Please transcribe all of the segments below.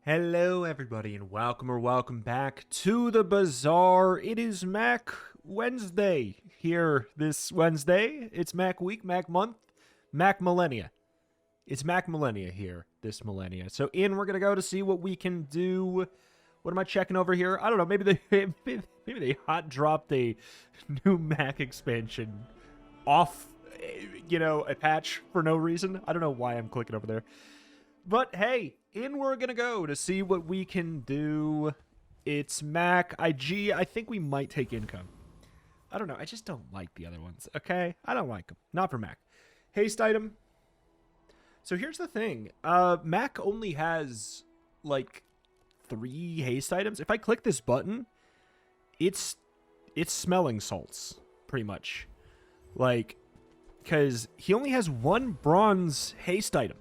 Hello everybody and welcome back to the Bazaar. It is Mac Wednesday here this Wednesday. It's Mac Week, Mac Month, Mac Millennia. It's Mac Millennia here this millennia. So we're going to go to see what we can do. What am I checking over here? I don't know, maybe they hot dropped a new Mac expansion off, a patch for no reason. I don't know why I'm clicking over there. But hey, we're gonna go to see what we can do. It's Mac, IG, I think we might take income. I don't know, I just don't like the other ones, okay? I don't like them, not for Mac. Haste item. So here's the thing, Mac only has, like, 3 haste items. If I click this button, it's smelling salts, pretty much. Like, because he only has 1 bronze haste item.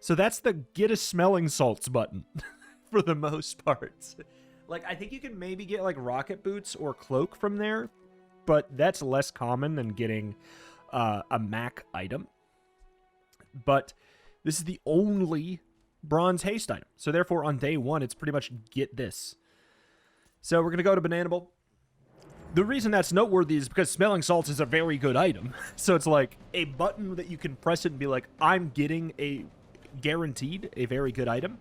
So that's the get a smelling salts button for the most part. Like, I think you can maybe get, like, rocket boots or cloak from there, but that's less common than getting a Mac item. But this is the only bronze haste item. So therefore, on day 1, it's pretty much get this. So we're going to go to Bananable. The reason that's noteworthy is because smelling salts is a very good item. So it's like a button that you can press it and be like, I'm getting a... guaranteed a very good item.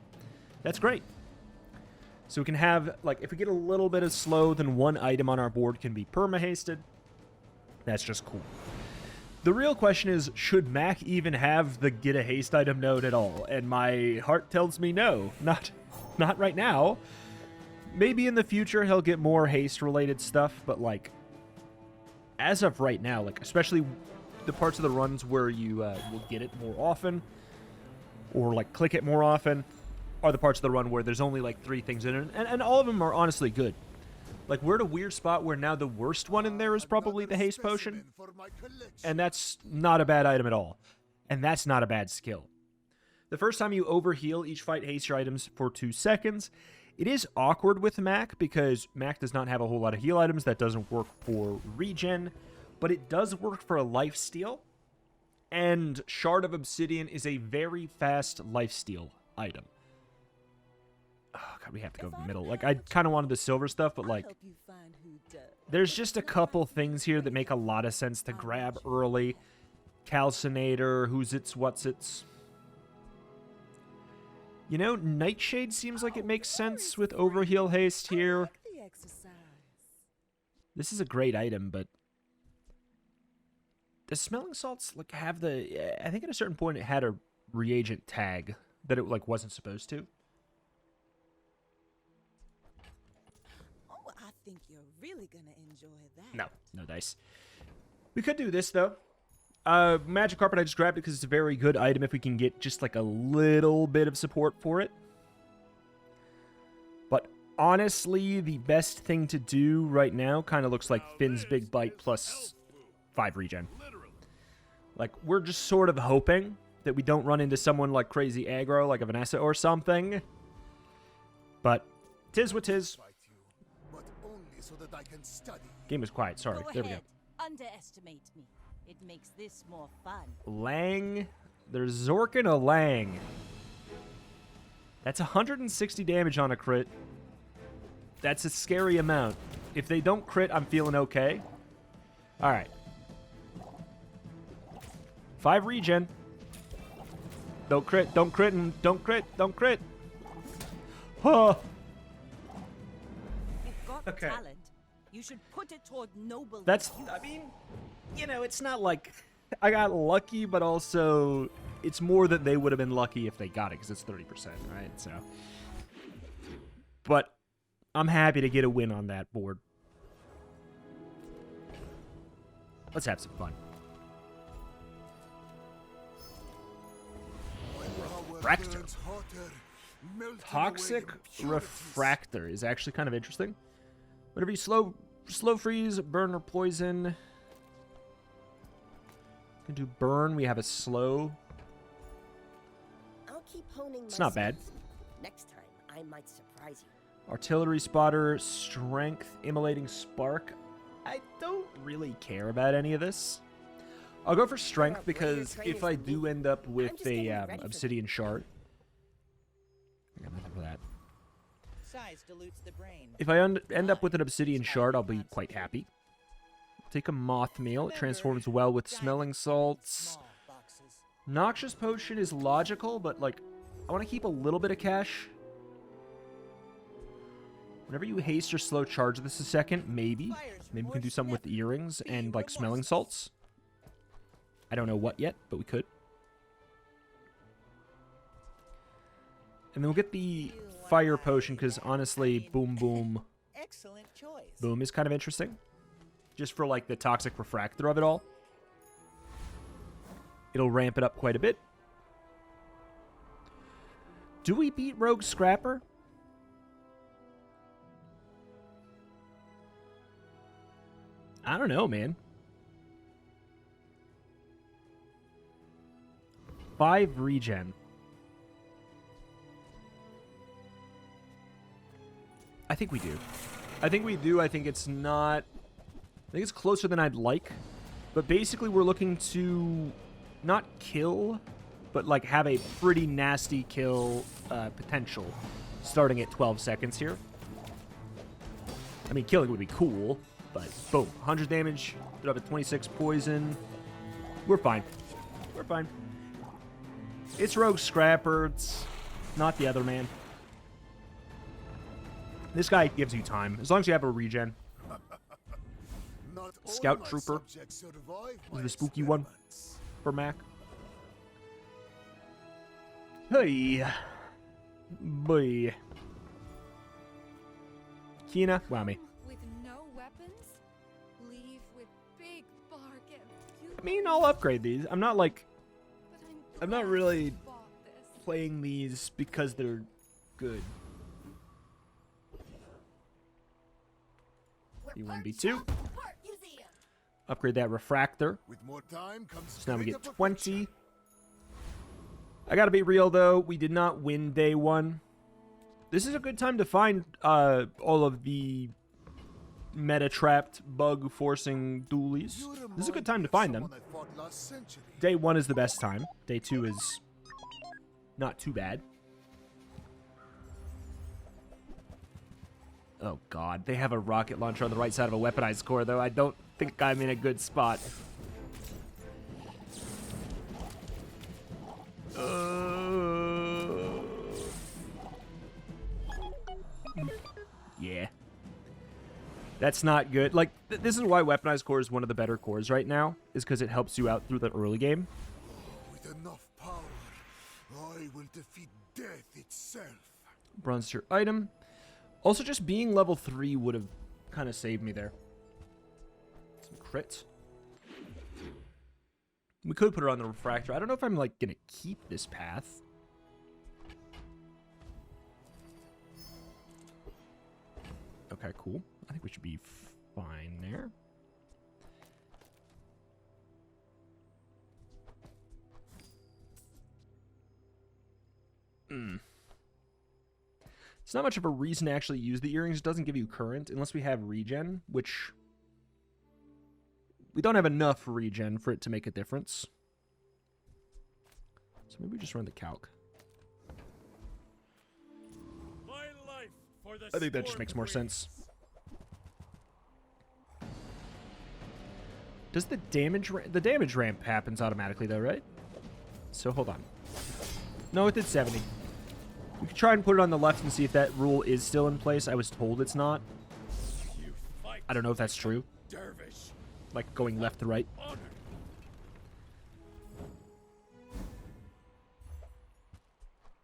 That's great. So we can have, like, if we get a little bit of slow, then 1 item on our board can be perma-hasted. That's just cool. The real question is, should Mac even have the get a haste item node at all? And my heart tells me no. Not right now. Maybe in the future he'll get more haste-related stuff, but, like, as of right now, like, especially the parts of the runs where you will get it more often, or, like, click it more often, are the parts of the run where there's only, like, 3 things in it. And all of them are honestly good. Like, we're at a weird spot where now the worst one in there is probably the haste potion. And that's not a bad item at all. And that's not a bad skill. The first time you overheal, each fight haste your items for 2 seconds. It is awkward with Mac, because Mac does not have a whole lot of heal items. That doesn't work for regen. But it does work for a lifesteal. And Shard of Obsidian is a very fast lifesteal item. Oh, God, we have to go middle. Like, I kind of wanted the silver stuff, but, like, there's just a couple things here that make a lot of sense to grab early. Calcinator, who's its, what's its. You know, Nightshade seems like it makes sense with overheal haste here. This is a great item, but... does smelling salts, like, have the... I think at a certain point it had a reagent tag that it, like, wasn't supposed to. Oh, I think you're really gonna enjoy that. No dice. We could do this, though. Magic Carpet I just grabbed it because it's a very good item if we can get just, like, a little bit of support for it. But honestly, the best thing to do right now kind of looks like Finn's Big Bite plus 5 regen. Like, we're just sort of hoping that we don't run into someone like crazy aggro, like a Vanessa or something. But, tis what tis. Game was quiet, sorry. There we go. Underestimate me. It makes this more fun. Lang. There's Zork and a Lang. That's 160 damage on a crit. That's a scary amount. If they don't crit, I'm feeling okay. Alright. 5 regen. Don't crit, don't crit, and don't crit, don't crit. Oh. You've got Okay. talent. You should put it toward noble. That's, I mean, you know, it's not like I got lucky, but also it's more that they would have been lucky if they got it, because it's 30%, right? So, but I'm happy to get a win on that board. Let's have some fun. Refractor. Toxic Refractor is actually kind of interesting. Whenever you slow freeze, burn, or poison. You can do burn. We have a slow. I'll keep honing it's not bad. Next time, I might surprise you. Artillery Spotter, Strength, Immolating Spark. I don't really care about any of this. I'll go for Strength because if I do end up with a Obsidian Shard, for that. Size dilutes the brain. If I end up with an obsidian shard, I'll be quite happy. Take a moth meal. It transforms well with smelling salts. Small boxes. Noxious potion is logical, but like, I want to keep a little bit of cash. Whenever you haste or slow charge this a second, maybe we can do something with earrings and like smelling salts. I don't know what yet, but we could. And then we'll get the fire potion, because honestly, boom boom Excellent choice. boom is kind of interesting. Just for like the toxic refractor of it all. It'll ramp it up quite a bit. Do we beat Rogue Scrapper? I don't know, man. 5 regen. I think we do. I think we do. I think it's not... I think it's closer than I'd like. But basically, we're looking to not kill, but like have a pretty nasty kill potential starting at 12 seconds here. I mean, killing would be cool, but boom. 100 damage, put up at 26 poison. We're fine. We're fine. It's Rogue Scrapper. It's not the other man. This guy gives you time, as long as you have a regen. Scout Trooper is the spooky one for Mac. Hey. Boy. Kina, wow me. With no weapons, leave with big bargain. I mean, I'll upgrade these. I'm not like... But I'm not really glad you bought this. playing these because they're good. B1B2. Upgrade that refractor. With more time comes So now we get greater 20. I gotta be real though, we did not win day 1. This is a good time to find all of the meta-trapped, bug-forcing dualies. You This is a good remind time me to of find them. someone I fought last century. Day 1 is the best time. Day 2 is not too bad. Oh god, they have a rocket launcher on the right side of a weaponized core, though. I don't think I'm in a good spot. Yeah. That's not good. Like, this is why weaponized core is one of the better cores right now, is because it helps you out through the early game. With enough power, I will defeat death itself. Bronze tier item. Also, just being level 3 would have kind of saved me there. Some crits. We could put her on the refractor. I don't know if I'm, like, gonna keep this path. Okay, cool. I think we should be fine there. It's not much of a reason to actually use the earrings. It doesn't give you current unless we have regen, which we don't have enough regen for it to make a difference. So maybe we just run the calc. My life for the I think that just makes more sense. Does the damage ramp happens automatically though, right? So hold on. No, it did 70. We could try and put it on the left and see if that rule is still in place. I was told it's not. You fight I don't know if that's true. dervish. Like going left to right. Honor.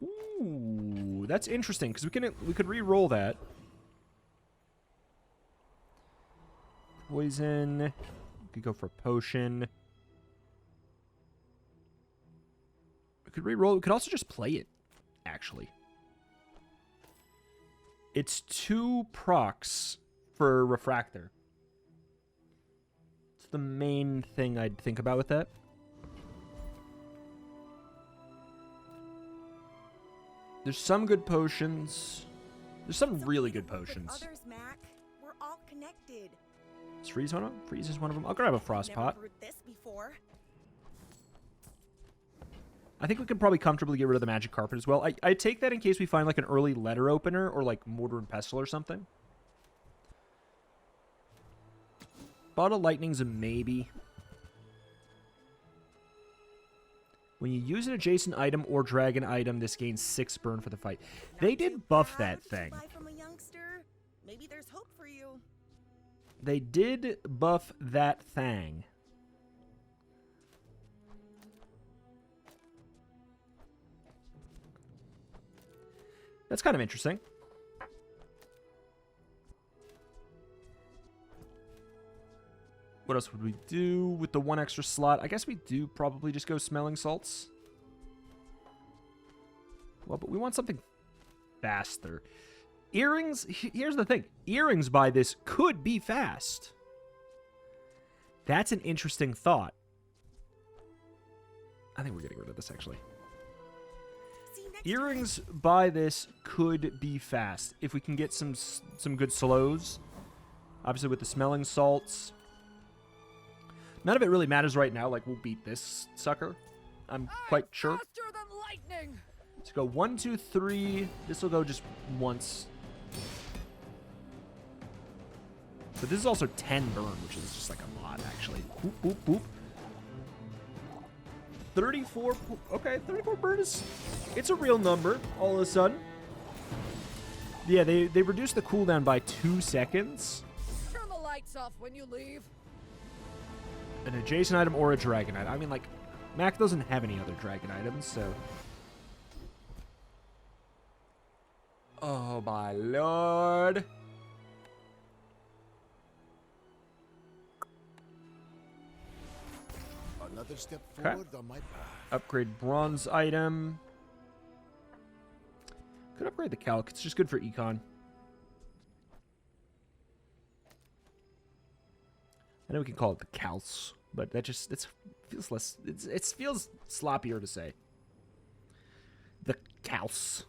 Ooh, that's interesting because we could re-roll that. Poison. We could go for potion. We could re-roll. We could also just play it, actually. It's 2 procs for refractor. It's the main thing I'd think about with that. There's some good potions. There's some really good potions. Others, Mac. We're all connected. Is Freeze one of them? Freeze is one of them. I'll grab a frost Never pot. heard this before. I think we can probably comfortably get rid of the magic carpet as well. I take that in case we find like an early letter opener or like mortar and pestle or something. Bottle lightning's a maybe. When you use an adjacent item or dragon item, this gains 6 burn for the fight. They did buff that thing. Buy from a youngster. Maybe there's hope for you. They did buff that thing. That's kind of interesting. What else would we do with the 1 extra slot? I guess we do probably just go smelling salts. Well, but we want something faster. Earrings, here's the thing. Earrings by this could be fast. That's an interesting thought. I think we're getting rid of this, actually. Earrings by this could be fast. If we can get some good slows. Obviously with the smelling salts. None of it really matters right now. Like, we'll beat this sucker. I'm quite sure. Faster than lightning. Let's go 1, 2, 3. This will go just once. But this is also 10 burn, which is just like a lot, actually. Boop, boop, boop. 34. Okay, 34 burn is... It's a real number, all of a sudden. Yeah, they reduced the cooldown by 2 seconds. Turn the lights off when you leave. An adjacent item or a dragon item. I mean, like, Mac doesn't have any other dragon items, so... Oh, my lord. Another step forward on my path. Upgrade bronze item. Could upgrade the calc. It's just good for econ. I know we can call it the calcs, but that just feels less. It feels sloppier to say. The calcs.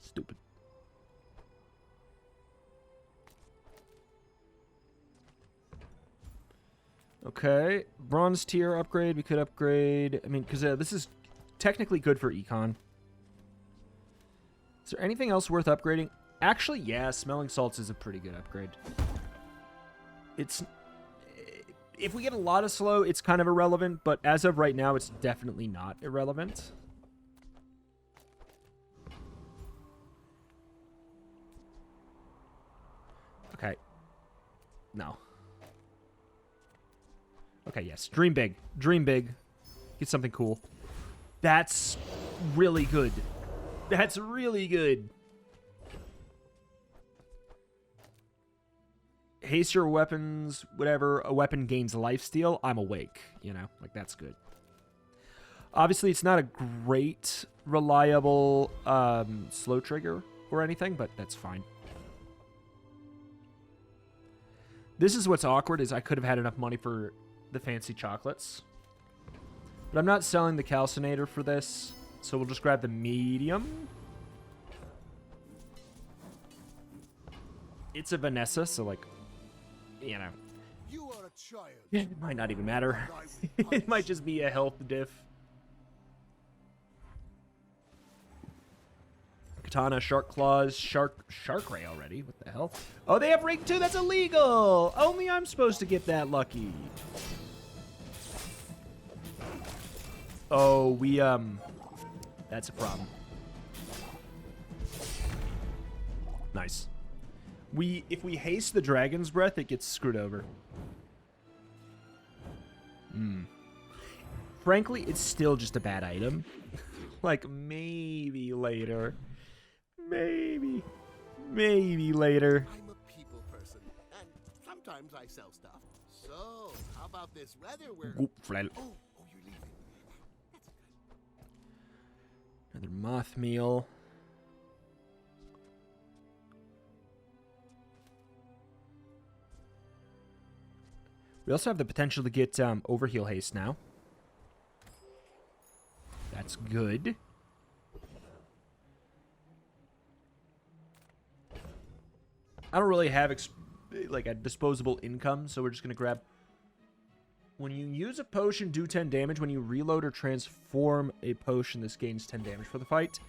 Stupid. Okay, bronze tier upgrade. We could upgrade. I mean, because this is technically good for econ. Is there anything else worth upgrading? Actually, yeah, smelling salts is a pretty good upgrade. It's if we get a lot of slow, it's kind of irrelevant, but as of right now, it's definitely not irrelevant. Okay. No. Okay, yes. Dream big. Dream big. Get something cool. That's really good. That's really good. Haste your weapons, whatever. A weapon gains lifesteal. I'm awake, you know? Like, that's good. Obviously, it's not a great, reliable slow trigger or anything, but that's fine. This is what's awkward, is I could have had enough money for the fancy chocolates. But I'm not selling the calcinator for this, so we'll just grab the medium. It's a Vanessa, so, like, you know. You are a child. It might not even matter. It might just be a health diff. Katana, Shark Claws, Sharkray already. What the hell? Oh, they have rank 2. That's illegal. Only I'm supposed to get that lucky. Oh, we, that's a problem. Nice. If we haste the Dragon's Breath, it gets screwed over. Frankly, it's still just a bad item. Like, maybe later. Maybe later. I'm a people person, and sometimes I sell stuff. So, how about this weather where... Goop, flel. Oh, you're leaving. That's good. Another moth meal. We also have the potential to get overheal haste now. That's good. I don't really have like a disposable income, so we're just gonna grab When you use a potion, do 10 damage. When you reload or transform a potion, this gains 10 damage for the fight.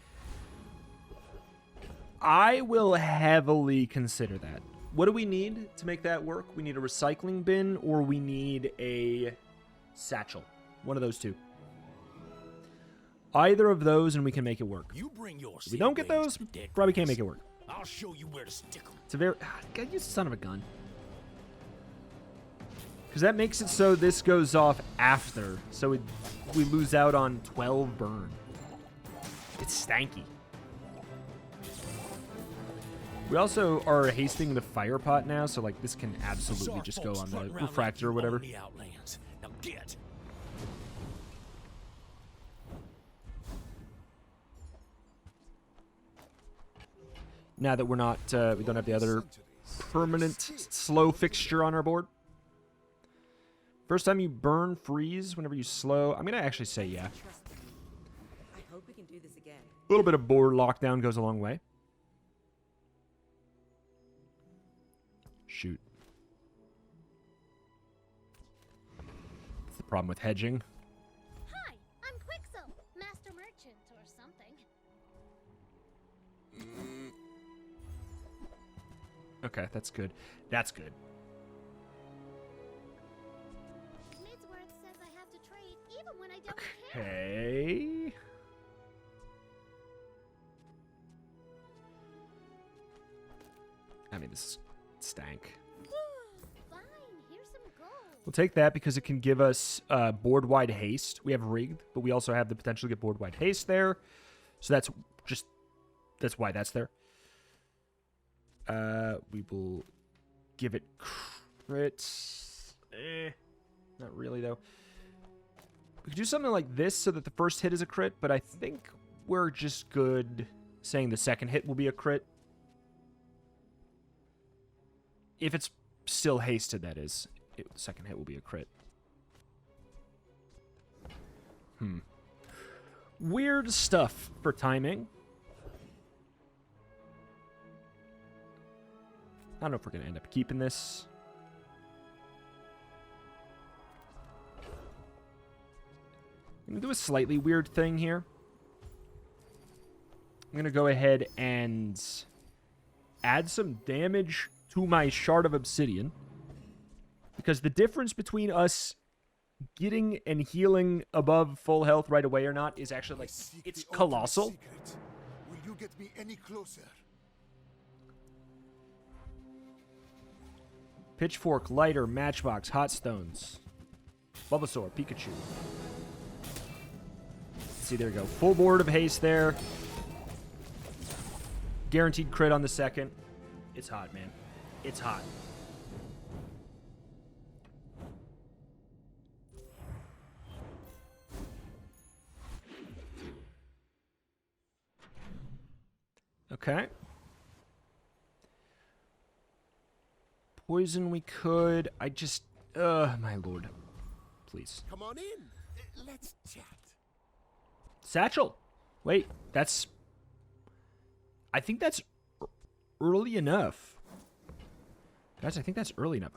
I will heavily consider that. What do we need to make that work? We need a recycling bin or we need a satchel. One of those two. Either of those and we can make it work. You bring your If we don't get those, probably can't make it work. I'll show you where to stick 'em. It's a very... God, you son of a gun. Because that makes it so this goes off after. So we lose out on 12 burn. It's stanky. We also are hasting the fire pot now, so like this can absolutely just go on the refractor or whatever. Now get. Now that we're not, we don't have the other permanent slow fixture on our board. First time you burn, freeze whenever you slow. I'm gonna actually say yeah. I hope we can do this again. A little bit of board lockdown goes a long way. Shoot. That's the problem with hedging. Hi, I'm Quixel, master merchant or something. Okay, that's good. That's good. Midsworth says I have to trade even when I don't care. Okay. I mean, this is stank. Fine, here's some gold. We'll take that because it can give us board-wide haste. We have rigged, but we also have the potential to get board-wide haste there. So that's why that's there. We will give it crits. Not really, though. We could do something like this so that the first hit is a crit, but I think we're just good saying the second hit will be a crit. If it's still hasted, that is. The second hit will be a crit. Weird stuff for timing. I don't know if we're going to end up keeping this. I'm going to do a slightly weird thing here. I'm going to go ahead and add some damage to my Shard of Obsidian. Because the difference between us getting and healing above full health right away or not is actually, like, it's colossal. Will you get me any closer? Pitchfork, lighter, matchbox, hot stones. Bulbasaur, Pikachu. See, there we go. Full board of haste there. Guaranteed crit on the second. It's hot, man. It's hot. Okay. Poison we could. I just... my lord. Please. Come on in. Let's chat. Satchel. Wait, that's... I think that's early enough. Guys, I think that's early enough.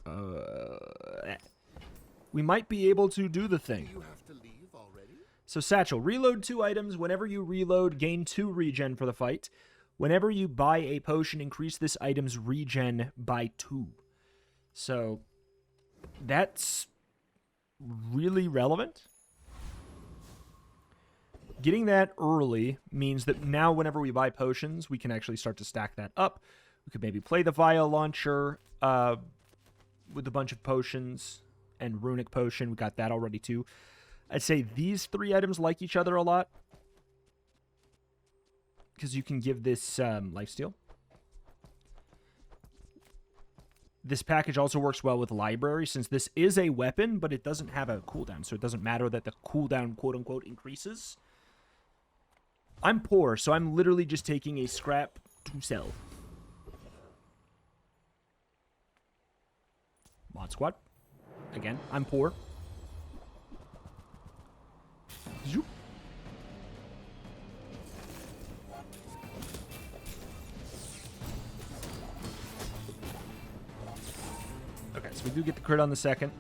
We might be able to do the thing. You have to leave already? So Satchel, reload 2 items. Whenever you reload, gain 2 regen for the fight. Whenever you buy a potion, increase this item's regen by 2. So, that's really relevant. Getting that early means that now whenever we buy potions, we can actually start to stack that up. We could maybe play the Vial Launcher with a bunch of potions and Runic Potion. We got that already too. I'd say these 3 items like each other a lot. Because you can give this lifesteal. This package also works well with Library, since this is a weapon, but it doesn't have a cooldown, so it doesn't matter that the cooldown, quote-unquote, increases. I'm poor, so I'm literally just taking a scrap to sell. Mod Squad. Again, I'm poor. Zoop. Okay, so we do get the crit on the second.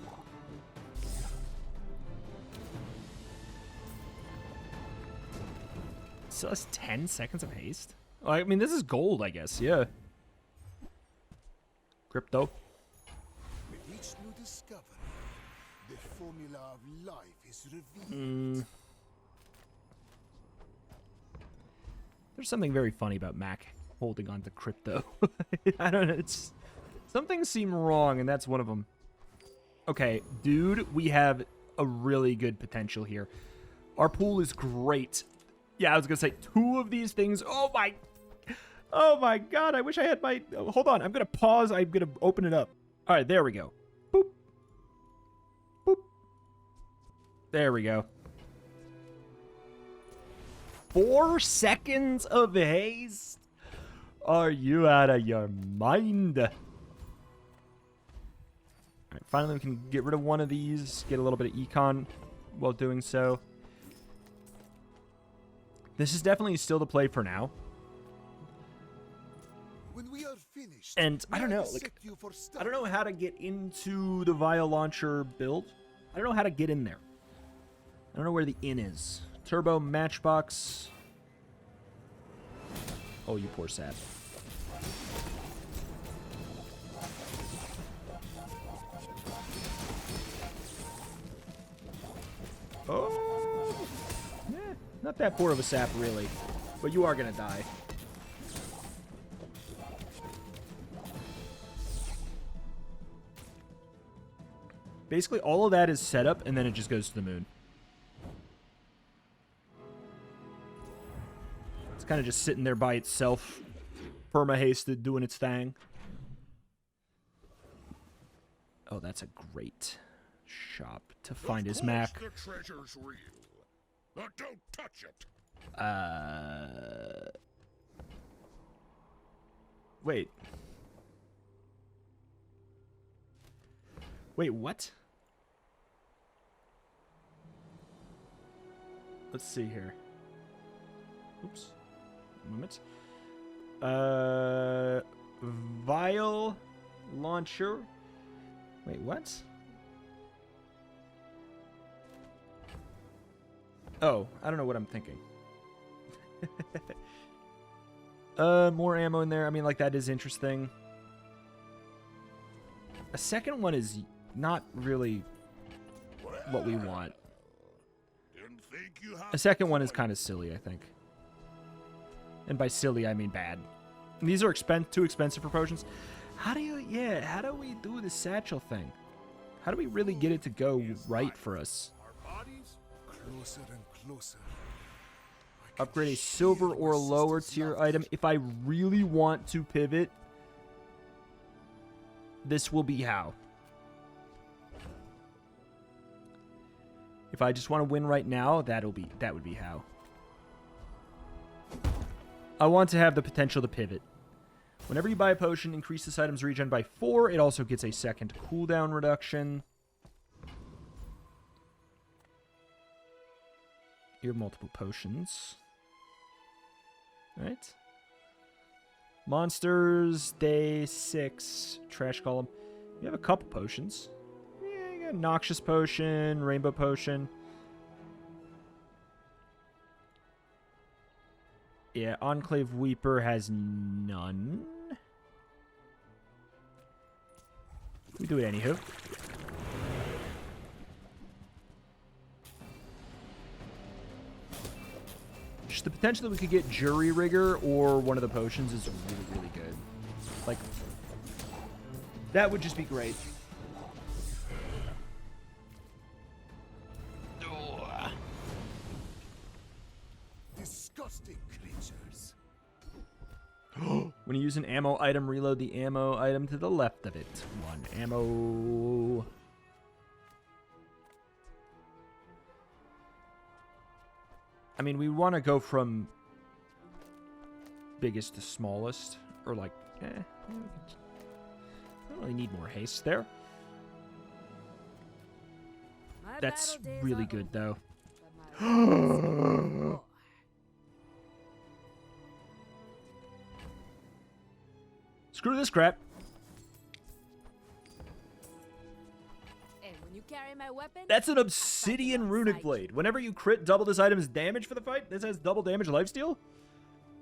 Still has 10 seconds of haste? Oh, I mean, this is gold, I guess. Yeah. Crypto. With each new discovery, the formula of life is revealed. There's something very funny about Mac holding on to crypto. I don't know. It's some things seem wrong, and that's one of them. Okay, dude, we have a really good potential here. Our pool is great. Yeah, I was gonna say 2 of these things. Oh my God! I wish I had my. Hold on, I'm gonna pause. I'm gonna open it up. All right, there we go. Boop, boop. There we go. 4 seconds of haste? Are you out of your mind? Alright, finally we can get rid of one of these, get a little bit of econ while doing so. This is definitely still the play for now. When we are finished, And I don't know, like, I don't know how to get into the vial launcher build. I don't know how to get in there. I don't know where the in is. Turbo, matchbox. Oh, you poor sap. Oh, not that poor of a sap, really. But you are gonna die. Basically, all of that is set up, and then it just goes to the moon. It's kind of just sitting there by itself, perma-hasted, doing its thing. Oh, that's a great shop to find his Mac. The treasure's real, but don't touch it. Wait. Wait, what? Let's see here. Oops. A moment. Vial launcher. Wait, what? Oh, I don't know what I'm thinking. More ammo in there. I mean, like, that is interesting. A second one is not really what we want. A second one is kind of silly, I think. And by silly, I mean bad. And these are too expensive for potions. How do we do the satchel thing? How do we really get it to go right for us? Closer and closer. Upgrade a silver or lower tier item. If I really want to pivot, this will be how. If I just want to win right now, that would be how. I want to have the potential to pivot. Whenever you buy a potion, increase this item's regen by 4. It also gets a second cooldown reduction. You have multiple potions. Alright. Monsters, day 6. Trash column. You have a couple potions. Yeah, you got Noxious Potion, Rainbow Potion. Yeah, Enclave Weeper has none. We do it anywho. Just the potential that we could get Jury Rigger or one of the potions is really, really good. Like, that would just be great. Disgusting creatures. When you use an ammo item, reload the ammo item to the left of it. 1 ammo. I mean, we want to go from biggest to smallest. Or like, I don't really need more haste there. That's really good, though. Screw this crap. And when you carry my weapon? That's an obsidian runic alongside blade. Whenever you crit, double this item's damage for the fight. This has double damage lifesteal.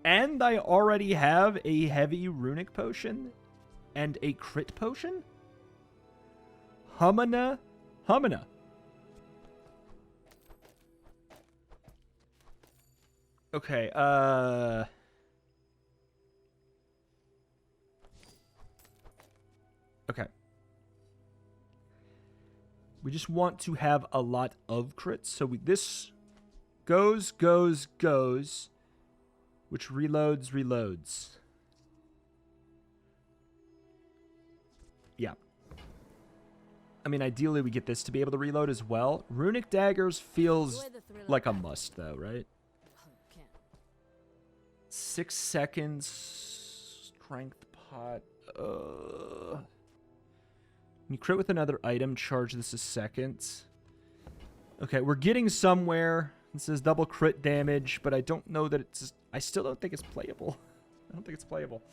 And I already have a heavy runic potion and a crit potion. Humana. Okay, okay. We just want to have a lot of crits. So this goes, which reloads. Yeah. I mean, ideally we get this to be able to reload as well. Runic daggers feels like a must, though, right? 6 seconds. Strength pot. When you crit with another item, charge this a second. Okay, we're getting somewhere. It says double crit damage, but I don't know that it's... I still don't think it's playable. I don't think it's playable.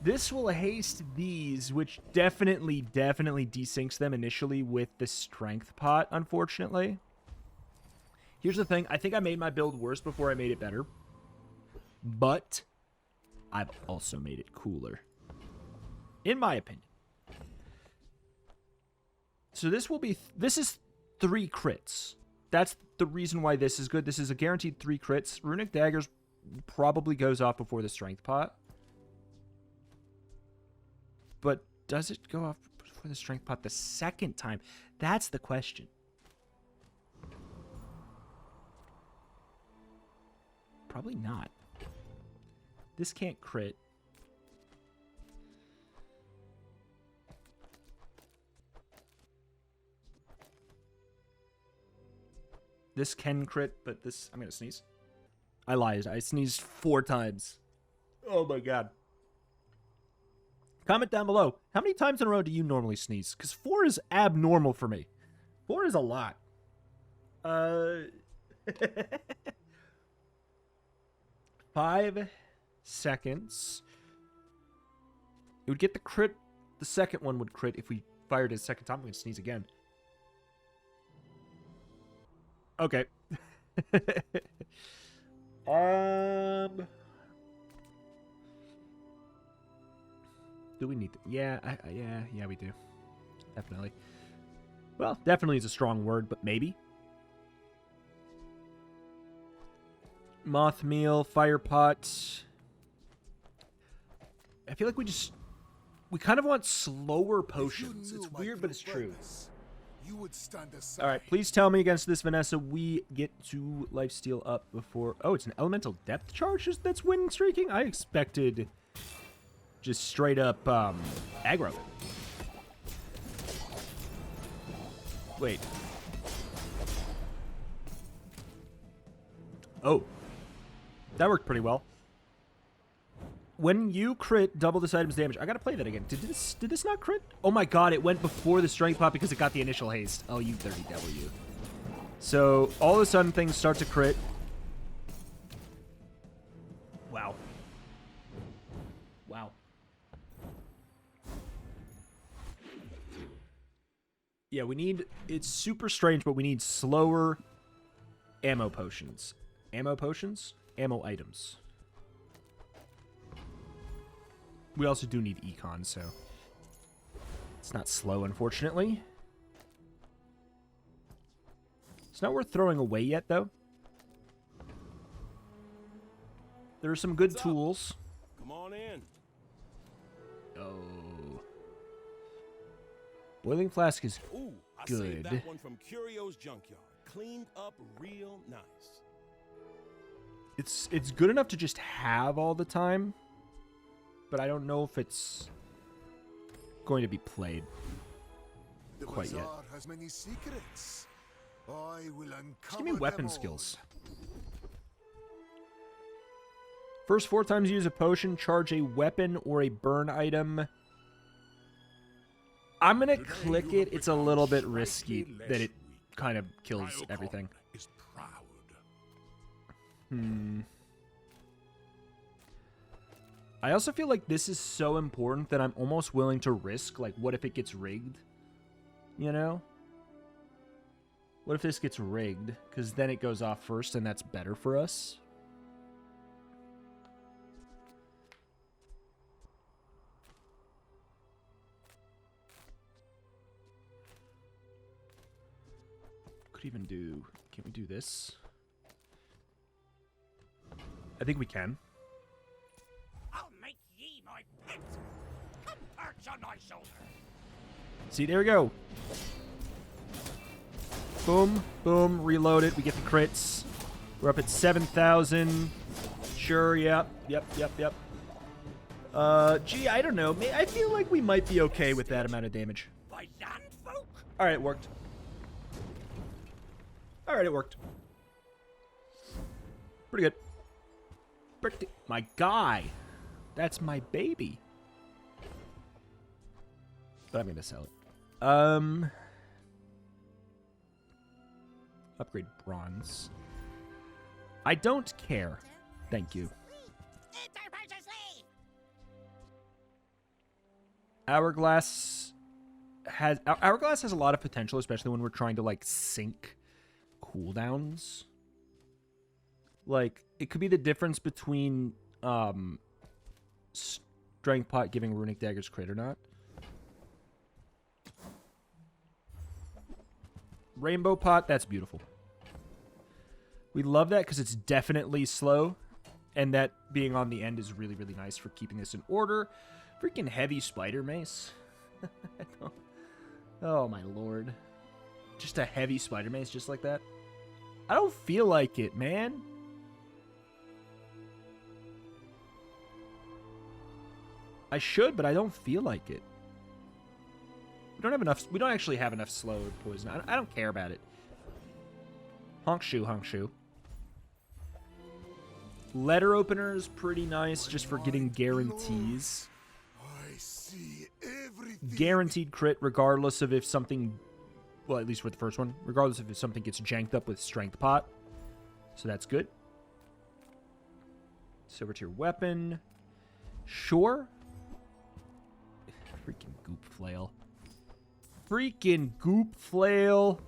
This will haste these, which definitely desyncs them initially with the strength pot, unfortunately. Here's the thing. I think I made my build worse before I made it better. But I've also made it cooler. In my opinion. So this will be... This is 3 crits. That's the reason why this is good. This is a guaranteed 3 crits. Runic Daggers probably goes off before the Strength Pot. But does it go off before the Strength Pot the second time? That's the question. Probably not. This can't crit. This can crit, but this... I'm going to sneeze. I lied. I sneezed 4 times. Oh my god. Comment down below. How many times in a row do you normally sneeze? Because 4 is abnormal for me. 4 is a lot. 5 seconds. It would get the crit. The second one would crit if we fired it a second time. I'm going to sneeze again. Okay. Do we need to... Yeah, yeah, we do. Definitely. Well, definitely is a strong word, but maybe. Moth meal, fire pot. I feel like we kind of want slower potions. It's weird, but it's true. You would stand aside. All right, please tell me against this, Vanessa, we get to lifesteal up before... Oh, it's an elemental depth charge that's win streaking? I expected just straight up aggro. Wait. Oh. That worked pretty well. When you crit, double this item's damage. I gotta play that again. Did this not crit? Oh my god, it went before the strength pot because it got the initial haste. Oh, you dirty W. So, all of a sudden, things start to crit. Wow. Wow. Yeah, we need... It's super strange, but we need slower ammo potions. Ammo potions? Ammo items. We also do need econ, so it's not slow, unfortunately. It's not worth throwing away yet, though. There are some good tools. Come on in. Oh. Boiling flask is Ooh, I good. saved that one from Curio's junkyard. Cleaned up real nice. It's good enough to just have all the time. But I don't know if it's going to be played quite yet. Bazaar has many secrets. I will uncover Just give me weapon them all. skills. First 4 times you use a potion, charge a weapon or a burn item. I'm going to click it. It's a little bit risky that it kind of kills everything. Is proud. I also feel like this is so important that I'm almost willing to risk, like, what if it gets rigged? You know? What if this gets rigged? Because then it goes off first, and that's better for us. Could even do... Can we do this? I think we can. I'll make ye my pet. Come perch on my shoulder. See, there we go. Boom, boom, reload it. We get the crits. We're up at 7,000. Sure, yep. Gee, I don't know. I feel like we might be okay with that amount of damage. By land folk. Alright, it worked. Alright, it worked. Pretty good. My guy. That's my baby. But I'm going to sell it. Upgrade bronze. I don't care. Thank you. It's our precious slave. Hourglass has a lot of potential, especially when we're trying to like sync cooldowns. Like it could be the difference between strength pot giving runic daggers crit or not. Rainbow pot, that's beautiful. We love that because it's definitely slow, and that being on the end is really, really nice for keeping this in order. Freaking heavy spider mace. Oh my lord. Just a heavy spider mace just like that. I don't feel like it, man. I should, but I don't feel like it. We don't have enough. We don't actually have enough slow poison. I don't care about it. Honk shoe. Letter opener is pretty nice just for getting guarantees. I see everything. Guaranteed crit regardless of if something, well, at least with the first one, regardless of if something gets janked up with strength pot. So that's good. Silver tier weapon. Sure. Freaking goop flail.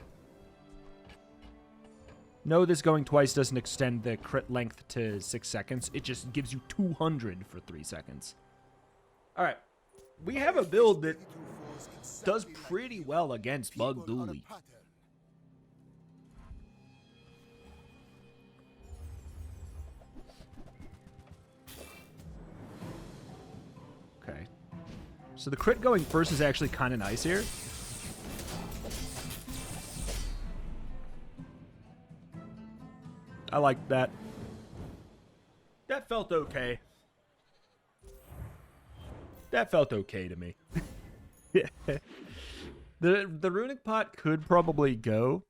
No, this going twice doesn't extend the crit length to 6 seconds. It just gives you 200 for 3 seconds. All right. We have a build that does pretty well against Bug Dooley. Okay. So the crit going first is actually kind of nice here. I like that. That felt okay. That felt okay to me. The runic pot could probably go.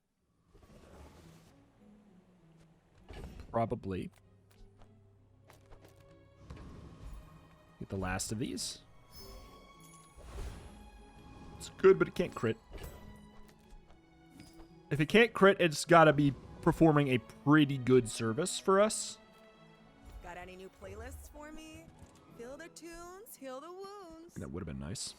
Probably. Get the last of these. It's good, but it can't crit. If it can't crit, it's gotta be performing a pretty good service for us. Got any new playlists for me? Fill the tunes, heal the wounds. That would have been nice.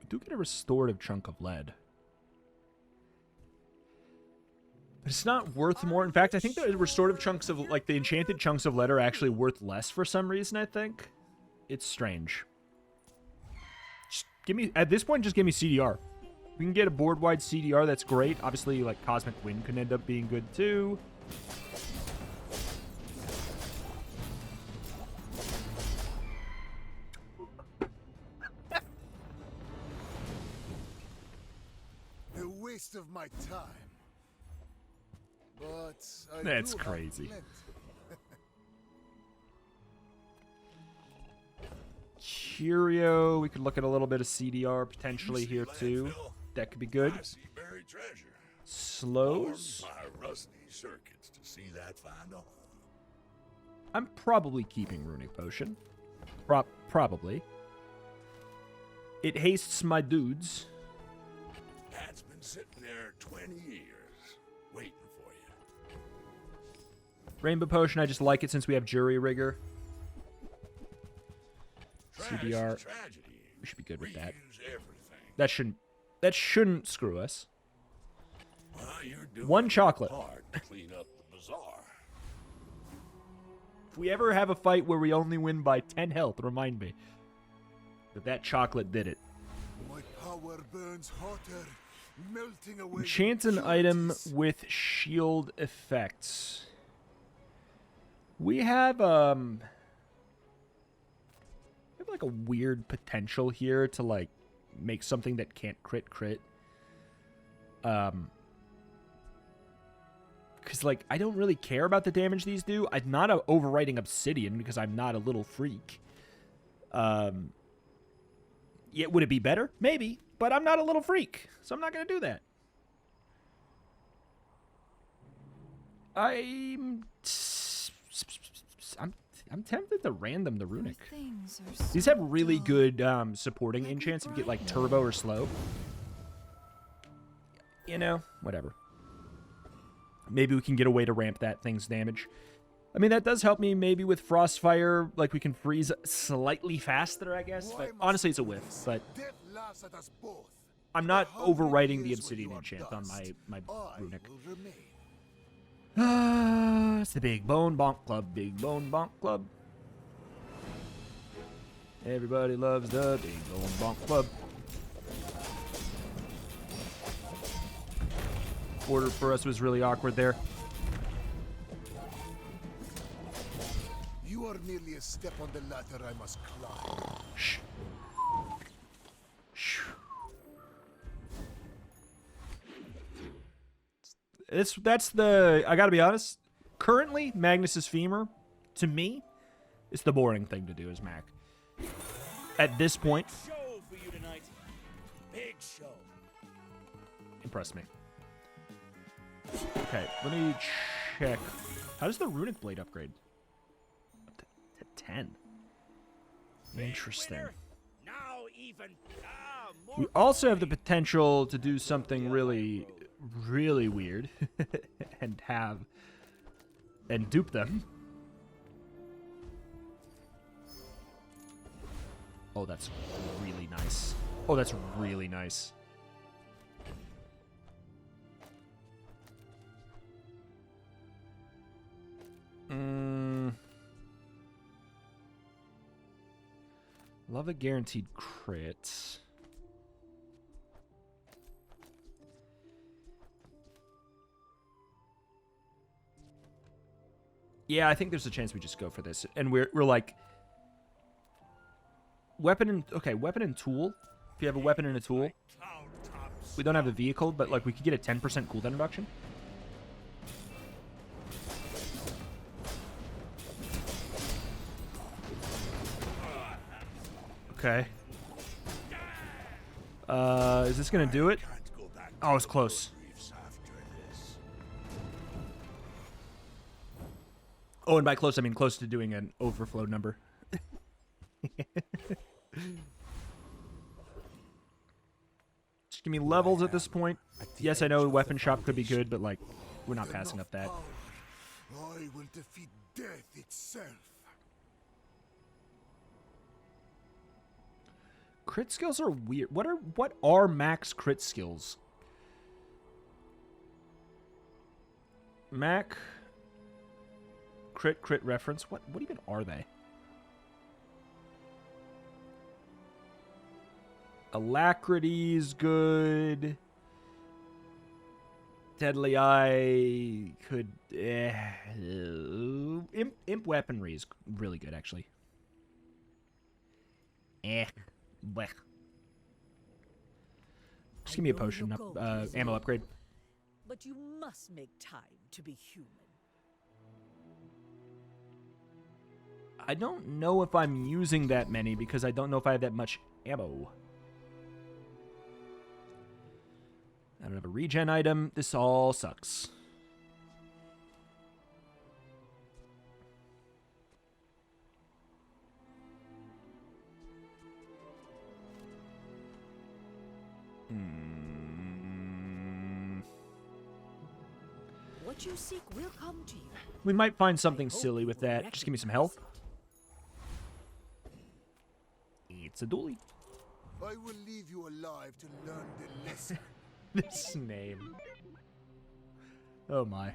We do get a restorative chunk of lead. But it's not worth more. In fact, I think the restorative chunks of, like, the enchanted chunks of lead are actually worth less for some reason, I think. It's strange. Just give me, at this point, just give me CDR. We can get a board-wide CDR, that's great. Obviously, like, Cosmic Wind can end up being good, too. A waste of my time. But I That's do have crazy. plenty. Curio, we could look at a little bit of CDR potentially here, too. That could be good. I see buried treasure. Slows. My rusty circuits to see that find a home. I'm probably keeping Runic Potion. Probably. It hastes my dudes. That's been sitting there 20 years, waiting for you. Rainbow Potion, I just like it since we have Jury Rigger. That's PBR. the tragedy. We should be good with that. Reuse everything. That shouldn't screw us. Well, you're doing One your chocolate. part to clean up the bazaar. If we ever have a fight where we only win by 10 health, remind me that chocolate did it. My power burns hotter, melting away. Enchant an item with shield effects. We have like a weird potential here to like make something that can't crit. Because, like, I don't really care about the damage these do. I'm not overwriting Obsidian because I'm not a little freak. Yeah, would it be better? Maybe. But I'm not a little freak, so I'm not going to do that. I'm tempted to random the runic. These have really good supporting enchants if you get, like, turbo or slow. You know, whatever. Maybe we can get a way to ramp that thing's damage. I mean, that does help me maybe with Frostfire. Like, we can freeze slightly faster, I guess. But honestly, it's a whiff. But I'm not overwriting the Obsidian enchant on my runic. It's the Big Bone Bonk Club. Big Bone Bonk Club. Everybody loves the Big Bone Bonk Club. Order for us was really awkward there. You are merely a step on the ladder I must climb. Shh. Shh. That's the... I gotta be honest. Currently, Magnus's Femur, to me, is the boring thing to do as Mac. At this point... Show for you tonight. Big show. Impressed me. Okay, let me check. How does the runic blade upgrade? To 10. Interesting. Now even We also have the potential to do something really, really weird and dupe them. Oh, that's really nice. Oh, that's really nice. Love a guaranteed crit. Yeah, I think there's a chance we just go for this. And we're like... Weapon and tool. If you have a weapon and a tool. We don't have a vehicle, but like we could get a 10% cooldown reduction. Okay. Is this gonna do it? Oh, it's close. Oh, and by close, I mean close to doing an overflow number. Just give me levels at this point. Yes, I know the weapon shop could be good, but like, we're not passing up that. I will defeat death itself. Crit skills are weird. What are max crit skills? Mac crit reference. What even are they? Alacrity's good. Deadly Eye could... Imp weaponry is really good, actually. Blech. Just give me a potion ammo upgrade. But you must make time to be human. I don't know if I'm using that many because I don't know if I have that much ammo. I don't have a regen item. This all sucks. What you seek will come to you. We might find something silly with that. Just give me some health. It's a dually. I will leave you alive to learn the lesson. This name. Oh my.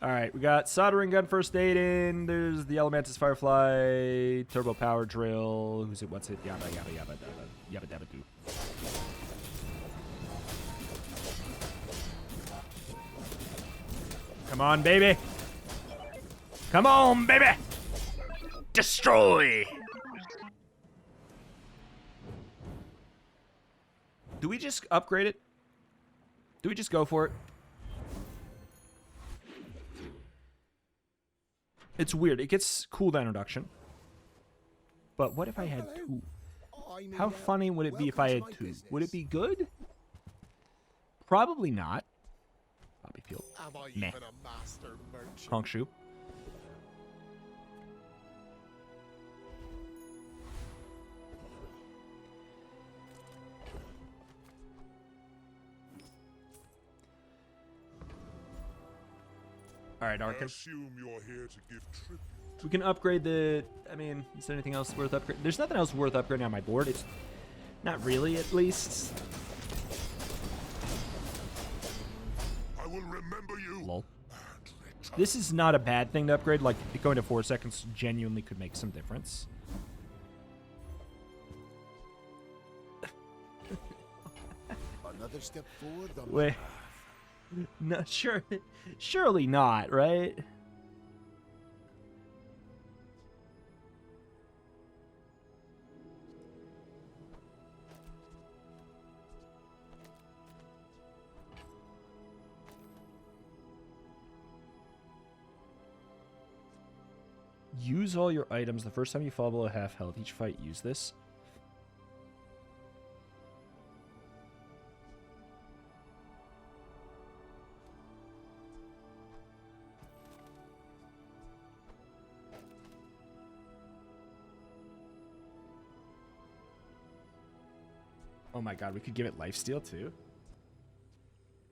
Alright, we got soldering gun first aid in. There's the Elementus Firefly, turbo power drill. Who's it? What's it? Yabba yabba yabba dabba yabba dabba doo. Come on, baby. Come on, baby. Destroy. Do we just upgrade it? Do we just go for it? It's weird. It gets cooldown reduction. But what if I had 2? How funny would it be if I had 2? Would it be good? Probably not. Poppy field. Meh. Honk shoe. Alright, Arkin. Assume you're here to give tribute. We can upgrade the... I mean, is there anything else worth upgrading? There's nothing else worth upgrading on my board. It's not really, at least. I will remember you. Lol. This is not a bad thing to upgrade. Like, going to 4 seconds genuinely could make some difference. Another step forward. Wait. No, sure. Surely not, right? Use all your items the first time you fall below half health. Each fight, use this. Oh my god, we could give it lifesteal too.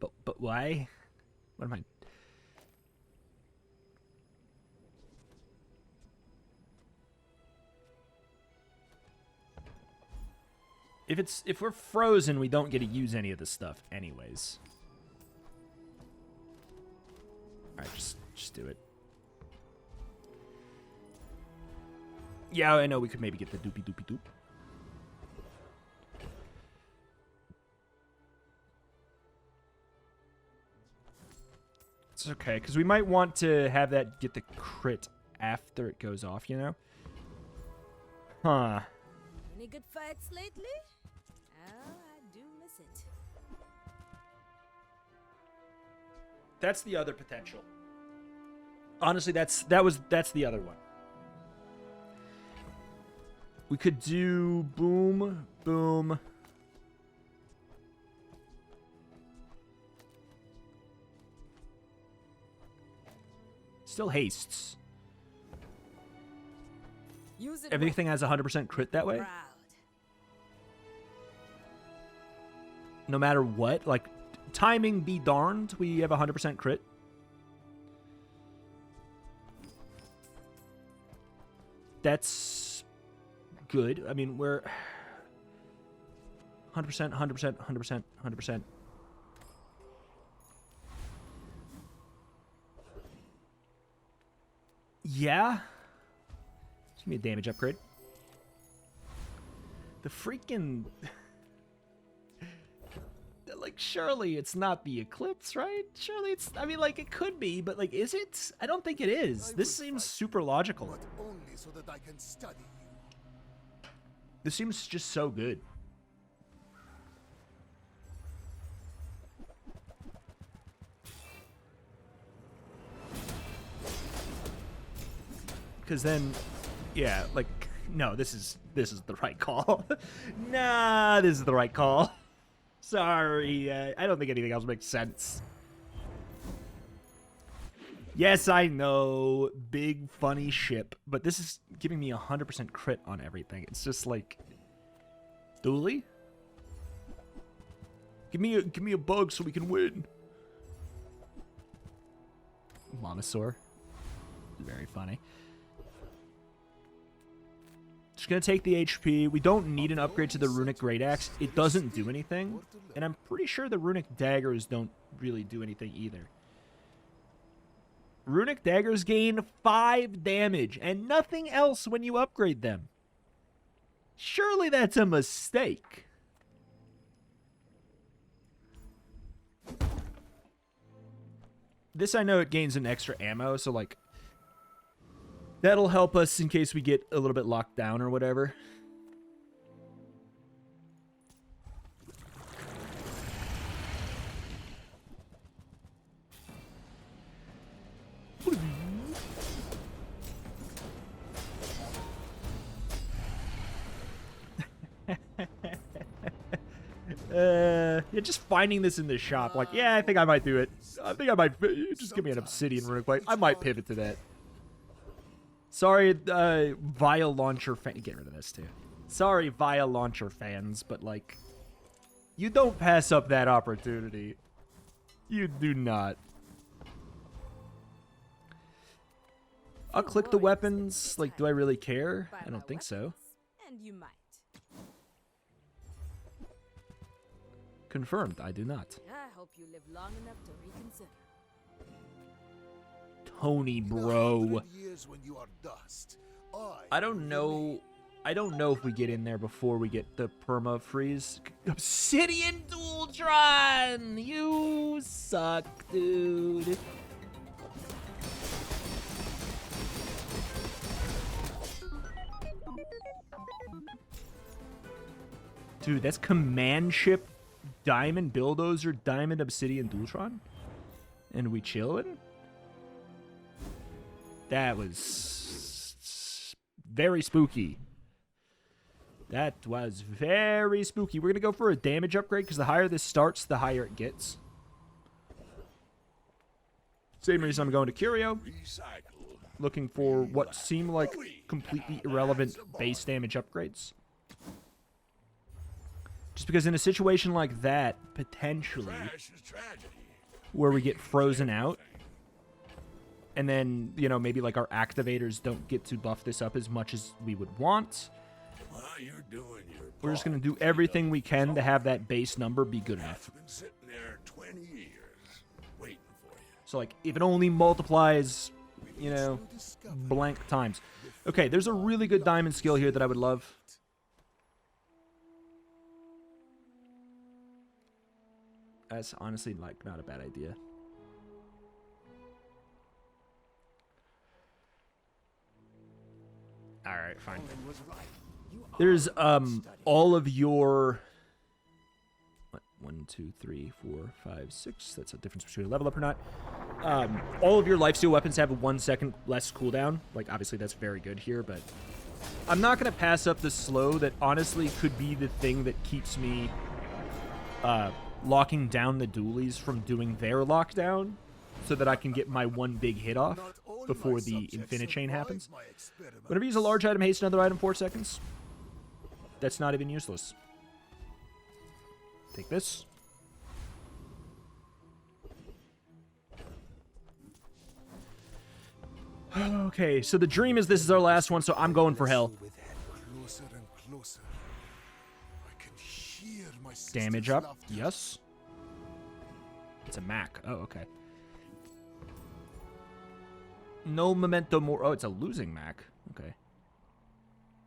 But why? What am I? If we're frozen, we don't get to use any of this stuff anyways. All right, just do it. Yeah, I know we could maybe get the doopy doopy doop. It's okay, because we might want to have that get the crit after it goes off, you know? Huh. Any good fights lately? Oh, I do miss it. That's the other potential. Honestly, that's the other one. We could do boom, boom. Still hastes. Use it. Everything has 100% crit that way. Proud. No matter what, like timing be darned, we have 100% crit. That's good. I mean, we're 100%, 100%, 100%, 100%. Yeah. Give me a damage upgrade. The freaking... like, surely it's not the Eclipse, right? Surely it's... I mean, like, it could be, but, like, is it? I don't think it is. This seems super logical. But only so that I can study you. This seems just so good. Because then, yeah, like, no, this is the right call. Nah, this is the right call. Sorry, I don't think anything else makes sense. Yes, I know, big funny ship, but this is giving me 100% crit on everything. It's just like, Dooley? Give me a bug so we can win. Monosaur, very funny. Just gonna take the HP. We don't need an upgrade to the Runic Great Axe. It doesn't do anything. And I'm pretty sure the Runic Daggers don't really do anything either. Runic Daggers gain 5 damage and nothing else when you upgrade them. Surely that's a mistake. This I know it gains an extra ammo, so like that'll help us in case we get a little bit locked down or whatever. Yeah, just finding this in the shop. Like, yeah, I think I might do it. I think I might. Just give me an obsidian runic blade. I might pivot to that. Sorry, Vile Launcher fan. Get rid of this, too. Sorry, Vile Launcher fans, but, like, you don't pass up that opportunity. You do not. I'll click the weapons. Like, do I really care? I don't think so. And you might. Confirmed, I do not. I hope you live long enough to reconsider. Tony, bro. I don't know. I don't know if we get in there before we get the perma freeze. Obsidian Dualtron! You suck, dude. Dude, that's command ship Diamond Bulldozer, Diamond Obsidian Dualtron? And we chillin'? That was very spooky. That was very spooky. We're going to go for a damage upgrade because the higher this starts, the higher it gets. Same reason I'm going to Curio. Looking for what seem like completely irrelevant base damage upgrades. Just because in a situation like that, potentially, where we get frozen out, and then, you know, maybe like our activators don't get to buff this up as much as we would want, we're just going to do everything we can to have that base number be good enough. So, like, if it only multiplies, you know, blank times. Okay, there's a really good diamond skill here that I would love. That's honestly, like, not a bad idea. Alright, fine. There's, all of your... What? 1, 2, 3, 4, 5, 6. That's a difference between a level up or not. All of your lifesteal weapons have a 1 second less cooldown. Like, obviously, that's very good here, but... I'm not going to pass up the slow that honestly could be the thing that keeps me, locking down the dualies from doing their lockdown so that I can get my one big hit off before the infinite chain happens. Whenever you use a large item, haste another item 4 seconds. That's not even useless. Take this. Okay, so the dream is this is our last one, so I'm going for hell. Damage up, yes. It's a Mac. Oh, okay. No memento more. Oh, it's a losing Mac. Okay.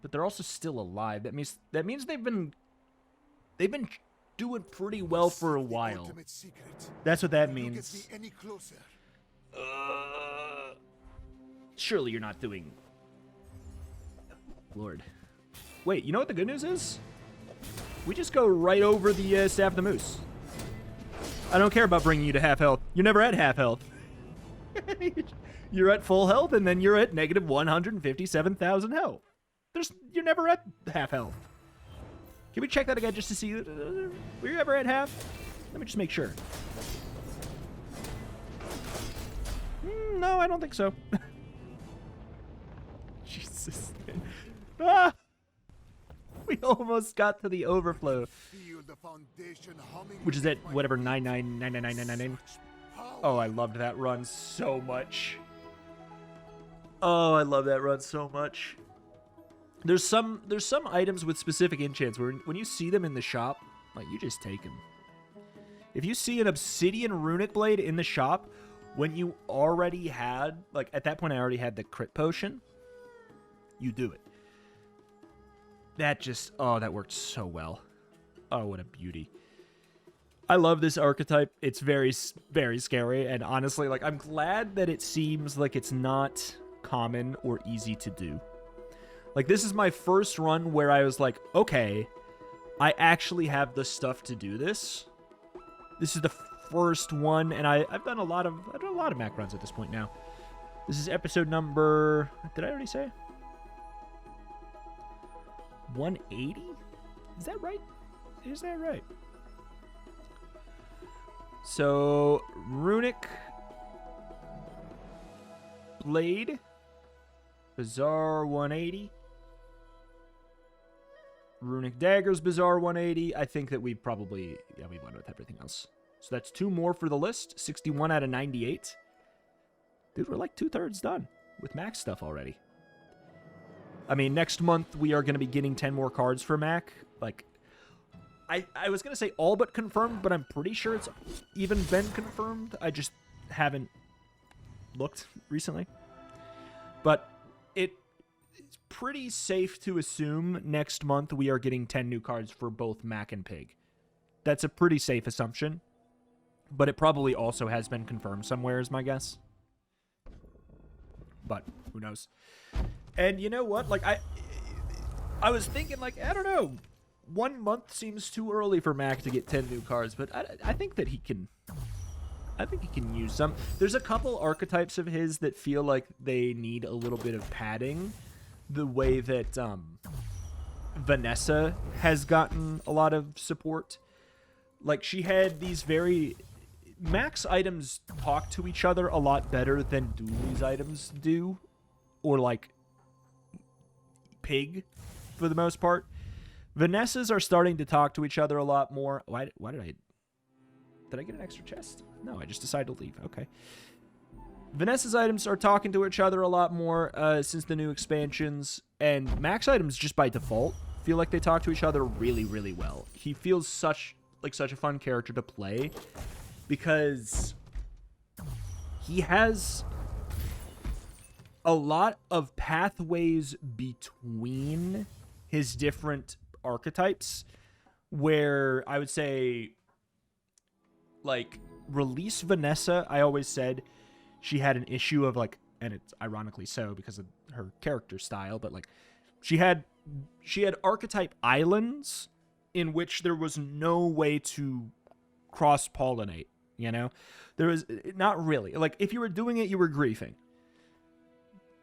But they're also still alive. That means they've been doing pretty well for a while. That's what that means. Surely you're not doing... Lord. Wait, you know what the good news is? We just go right over the Staff of the Moose. I don't care about bringing you to half health. You're never at half health. You're at full health, and then you're at negative 157,000 health. You're never at half health. Can we check that again just to see? Were you ever at half? Let me just make sure. No, I don't think so. Jesus. Ah! We almost got to the overflow. Which is at whatever 99999999. Oh, I loved that run so much. Oh, I love that run so much. There's some items with specific enchants where when you see them in the shop, like, you just take them. If you see an obsidian runic blade in the shop, when you already had, like, at that point I already had the crit potion, you do it. That just, oh, that worked so well. Oh, what a beauty. I love this archetype. It's very, very scary, and honestly, like, I'm glad that it seems like it's not common or easy to do. Like, this is my first run where I was like, okay, I actually have the stuff to do this. This is the first one, and I've done a lot of Mac runs at this point now. This is episode number, did I already say? 180? Is that right? Is that right? So, Runic Blade, Bazaar 180, Runic Daggers, Bazaar 180. I think that we probably, yeah, we went with everything else. So that's 2 more for the list, 61 out of 98. Dude, we're like 2/3 done with Mac stuff already. I mean, next month we are going to be getting 10 more cards for Mac. Like, I was going to say all but confirmed, but I'm pretty sure it's even been confirmed. I just haven't looked recently. But it's pretty safe to assume next month we are getting 10 new cards for both Mac and Pig. That's a pretty safe assumption. But it probably also has been confirmed somewhere, is my guess. But who knows? And you know what? Like, I was thinking, like, I don't know. 1 month seems too early for Mac to get 10 new cards, but I think that he can... I think he can use some. There's a couple archetypes of his that feel like they need a little bit of padding. The way that Vanessa has gotten a lot of support. Like, she had these very... Mac's items talk to each other a lot better than Dooley's items do. Or, like, Pig, for the most part. Vanessa's are starting to talk to each other a lot more. Why did I get an extra chest? No, I just decided to leave. Okay. Vanessa's items are talking to each other a lot more since the new expansions. And Mac's items, just by default, feel like they talk to each other really, really well. He feels such a fun character to play because he has a lot of pathways between his different archetypes, where I would say, like, release Vanessa, I always said she had an issue of, like, and it's ironically so because of her character style, but, like, she had archetype islands in which there was no way to cross-pollinate, you know? There was, not really. Like, if you were doing it, you were griefing.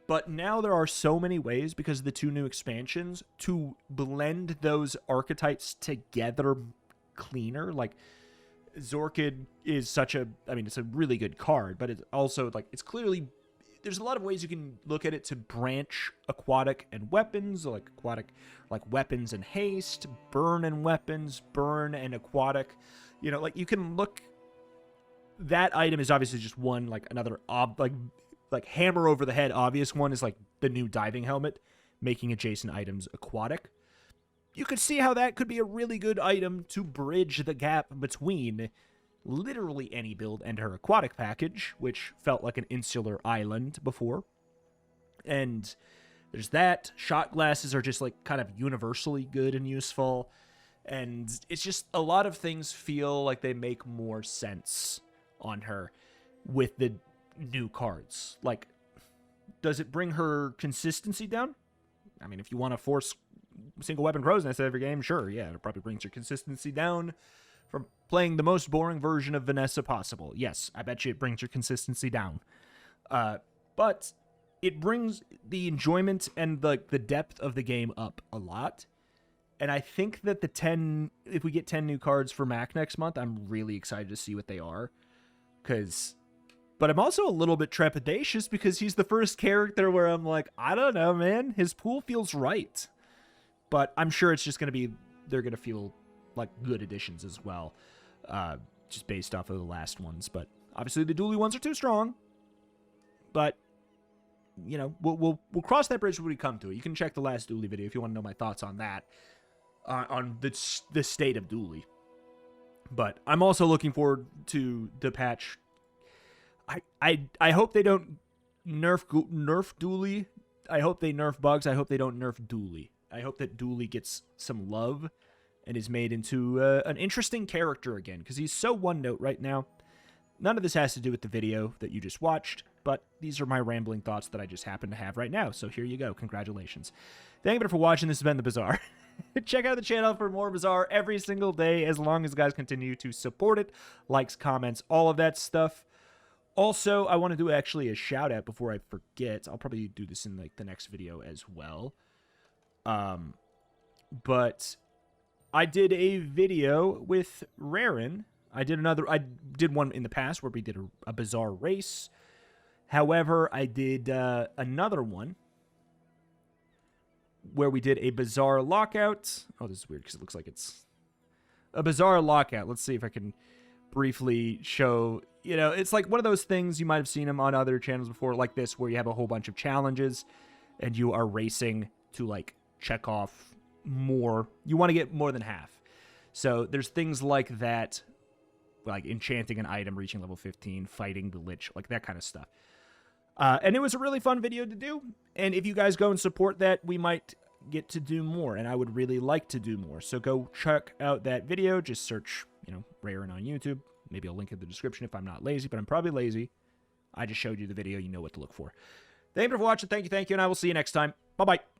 But now there are so many ways, because of the 2 new expansions, to blend those archetypes together cleaner. Like, Zorkid is such a... I mean, it's a really good card, but it's also, like, it's clearly... There's a lot of ways you can look at it to branch aquatic and weapons, like aquatic, like weapons and haste, burn and weapons, burn and aquatic. You know, like, you can look... That item is obviously just one, like, another... like hammer over the head obvious one is like the new diving helmet, making adjacent items aquatic. You could see how that could be a really good item to bridge the gap between literally any build and her aquatic package, which felt like an insular island before. And there's that. Shot glasses are just, like, kind of universally good and useful. And it's just a lot of things feel like they make more sense on her with the new cards. Like, does it bring her consistency down? I mean, if you want to force single weapon crow's nest every game, sure, yeah, it probably brings your consistency down from playing the most boring version of Vanessa possible. Yes, I bet you it brings your consistency down. But it brings the enjoyment and the depth of the game up a lot. And I think that if we get 10 new cards for Mac next month, I'm really excited to see what they are. But I'm also a little bit trepidatious because he's the first character where I'm like, I don't know, man. His pool feels right. But I'm sure it's just going to be, they're going to feel like good additions as well. Just based off of the last ones. But obviously the Dooley ones are too strong. But you know, we'll cross that bridge when we come to it. You can check the last Dooley video if you want to know my thoughts on that, on the state of Dooley. But I'm also looking forward to the patch. I hope they don't nerf Dooley. I hope they nerf bugs. I hope they don't nerf Dooley. I hope that Dooley gets some love and is made into an interesting character again, because he's so one-note right now. None of this has to do with the video that you just watched, but these are my rambling thoughts that I just happen to have right now, so here you go. Congratulations. Thank you for watching. This has been The Bazaar. Check out the channel for more Bazaar every single day, as long as you guys continue to support it. Likes, comments, all of that stuff. Also, I want to do actually a shout-out before I forget. I'll probably do this in like the next video as well. But I did a video with Rarin. I did one in the past where we did a Bazaar race. However, I did another one where we did a Bazaar lockout. Oh, this is weird because it looks like it's a Bazaar lockout. Let's see if I can briefly show. You know, it's like one of those things, you might have seen them on other channels before, like this, where you have a whole bunch of challenges and you are racing to like check off more. You want to get more than half. So there's things like that, like enchanting an item, reaching level 15, fighting the Lich, like that kind of stuff. And it was a really fun video to do. And if you guys go and support that, we might get to do more. And I would really like to do more. So go check out that video. Just search, you know, Rarin on YouTube. Maybe I'll link it in the description if I'm not lazy, but I'm probably lazy. I just showed you the video. You know what to look for. Thank you for watching. Thank you. And I will see you next time. Bye-bye.